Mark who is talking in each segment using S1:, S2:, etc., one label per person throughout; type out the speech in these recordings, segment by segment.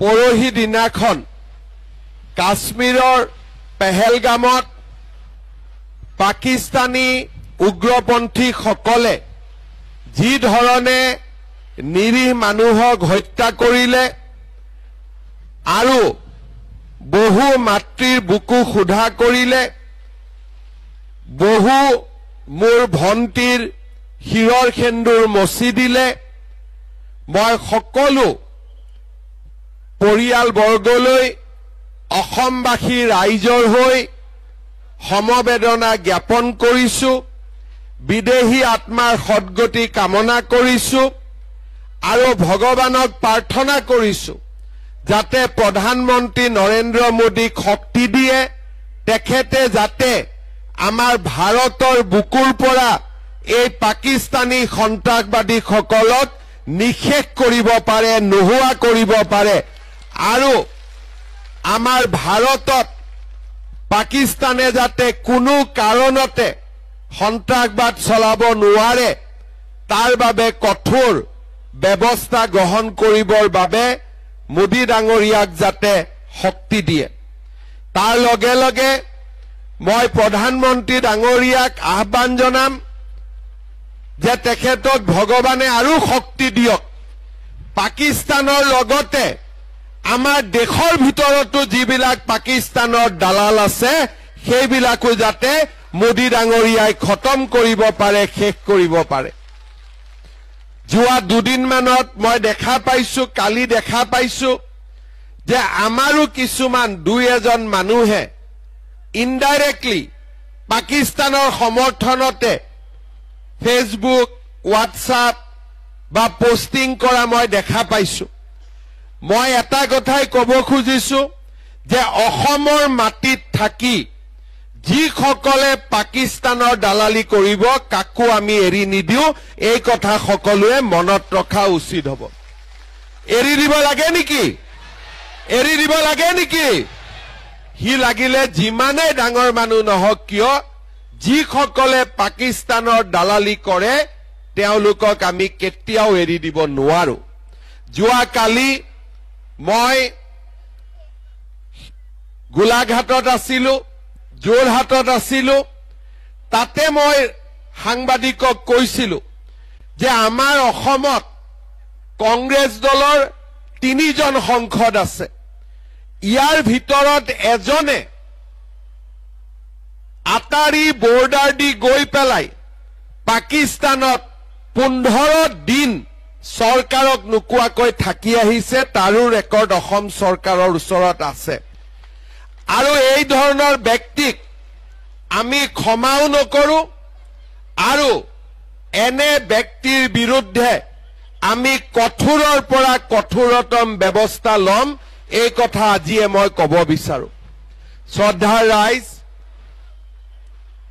S1: পৰহি দিনাখন কাশ্মীৰৰ পেহেলগামত পাকিস্তানী উগ্ৰপন্থীসকলে যি ধৰণে নিৰীহ মানুহক হত্যা কৰিলে আৰু বহু মাতৃৰ বুকু ক্ষুধা কৰিলে, বহু মোৰ ভণ্টিৰ শিৰৰ সেন্দুৰ মচি দিলে, মই সকলো পৰিয়ালবৰ্গলৈ অসমবাসী ৰাইজৰ হৈ সমবেদনা জ্ঞাপন কৰিছো, বিদেহী আত্মাৰ সদ্গতি কামনা কৰিছো আৰু ভগৱানক প্ৰাৰ্থনা কৰিছো যাতে প্ৰধানমন্ত্ৰী নৰেন্দ্ৰ মোদীক শক্তি দিয়ে, তেখেতে যাতে আমাৰ ভাৰতৰ বুকুৰ পৰা এই পাকিস্তানী সন্ত্ৰাসবাদীসকলক নিশেষ কৰিব পাৰে, নোহোৱা কৰিব পাৰে আৰু আমাৰ ভাৰতত পাকিস্তানে যাতে কোনো কাৰণতে সন্ত্ৰাসবাদ চলাব নোৱাৰে তাৰ বাবে কঠোৰ ব্যৱস্থা গ্ৰহণ কৰিবৰ বাবে মোদী ডাঙৰীয়াক যাতে শক্তি দিয়ে। তাৰ লগে লগে মই প্ৰধানমন্ত্ৰী ডাঙৰীয়াক আহ্বান জনাম যে তেখেতক ভগৱানে আৰু শক্তি দিয়ক, পাকিস্তানৰ লগতে আমাৰ দেশৰ ভিতৰতো যিবিলাক পাকিস্তানৰ দালাল আছে সেইবিলাকো যাতে মোদী ডাঙৰীয়াই খতম কৰিব পাৰে, শেষ কৰিব পাৰে। যোৱা দুদিনমানত মই দেখা পাইছো, কালি দেখা পাইছো যে আমাৰো কিছুমান দুই এজন মানুহে ইনডাইৰেক্টলি পাকিস্তানৰ সমৰ্থনতে ফেচবুক, হোৱাটছআপ বা পোষ্টিং কৰা মই দেখা পাইছো। মই এটা কথাই ক'ব খুজিছো যে অসমৰ মাটিত থাকি যিসকলে পাকিস্তানৰ দালালি কৰিব কাকো আমি এৰি নিদিও, এই কথা সকলোৱে মনত ৰখা উচিত হ'ব। এৰি দিব লাগে নেকি? এৰি দিব লাগে নেকি? সি লাগিলে যিমানেই ডাঙৰ মানুহ নহওক কিয়, যিসকলে পাকিস্তানৰ দালালি কৰে তেওঁলোকক আমি কেতিয়াও এৰি দিব নোৱাৰো। যোৱাকালি মই গোলাঘাটত আছিলো, যোৰহাটত আছিলো, তাতে মই সাংবাদিকক কৈছিলো যে আমাৰ অসমত কংগ্ৰেছ দলৰ 3জন সাংসদ আছে, ইয়াৰ ভিতৰত এজনে আটাৰী বৰ্ডাৰ দি গৈ পেলাই পাকিস্তানত 15 দিন চৰকাৰক নোকোৱাকৈ থাকি আহিছে, তাৰো ৰেকৰ্ড অসম চৰকাৰৰ ওচৰত আছে। আৰু এই ধৰণৰ ব্যক্তিক আমি ক্ষমাও নকৰো আৰু এনে ব্যক্তিৰ বিৰুদ্ধে আমি কঠোৰৰ পৰা কঠোৰতম ব্যৱস্থা ল'ম, এই কথা আজিয়ে মই ক'ব বিচাৰো। শ্ৰদ্ধাৰ ৰাইজ,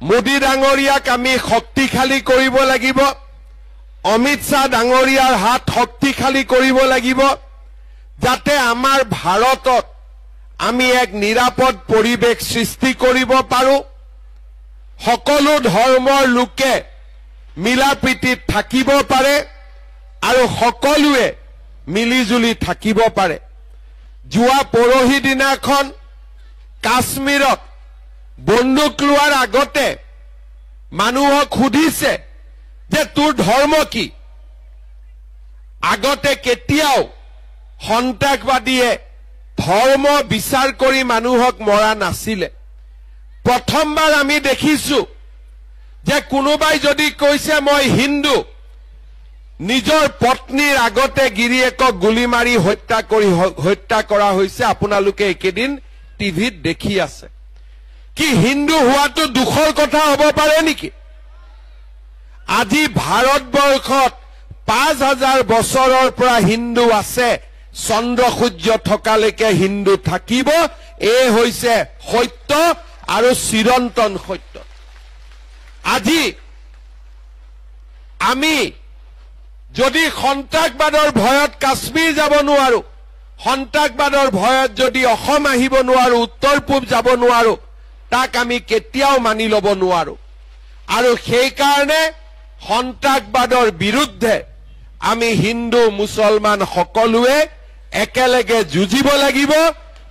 S1: মোদী ডাঙৰীয়াক আমি শক্তিশালী কৰিব লাগিব, অমিত শ্বাহ ডাঙৰীয়াৰ হাত শক্তিশালী কৰিব লাগিব যাতে আমাৰ ভাৰতত আমি এক নিৰাপদ পৰিৱেশ সৃষ্টি কৰিব পাৰো, সকলো ধৰ্মৰ লোকে মিলাপ্ৰীতিত থাকিব পাৰে আৰু সকলোৱে মিলিজুলি থাকিব পাৰে। যোৱা পৰহি দিনাখন কাশ্মীৰত বন্দুক লোৱাৰ আগতে মানুহক সুধিছে যে তোৰ ধৰ্ম কি? আগতে কেতিয়াও সন্ত্ৰাসবাদীয়ে ধৰ্ম বিচাৰ কৰি মানুহক মৰা নাছিলে। প্ৰথমবাৰ আমি দেখিছো যে কোনোবাই যদি কৈছে মই হিন্দু, নিজৰ পত্নীৰ আগতে গিৰিয়েকক গুলি মাৰি হত্যা কৰা হৈছে। আপোনালোকে একেদিন টিভিত দেখি আছে। কি হিন্দু হোৱাটো দুখৰ কথা হ'ব পাৰে নেকি? আজি ভাৰতবৰ্ষত 5000 বছৰৰ পৰা হিন্দু আছে, চন্দ্ৰ সূৰ্য থকালৈকে হিন্দু থাকিব। এই হৈছে সত্য আৰু চিৰন্তন সত্য। আজি আমি যদি সন্ত্ৰাসবাদৰ ভয়ত কাশ্মীৰ যাব নোৱাৰো, সন্ত্ৰাসবাদৰ ভয়ত যদি অসম আহিব নোৱাৰো, উত্তৰ পূব যাব নোৱাৰো, তাক আমি কেতিয়াও মানি ল'ব নোৱাৰো। আৰু সেইকাৰণে সন্ত্ৰাসবাদৰ বিৰুদ্ধে আমি হিন্দু মুছলমান সকলোৱে একেলগে যুঁজিব লাগিব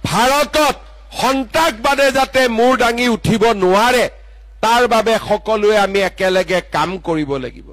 S1: ভাৰতত সন্ত্ৰাসবাদে যাতে মূৰ দাঙি উঠিব নোৱাৰে তাৰ বাবে সকলোৱে আমি একেলগে কাম কৰিব লাগিব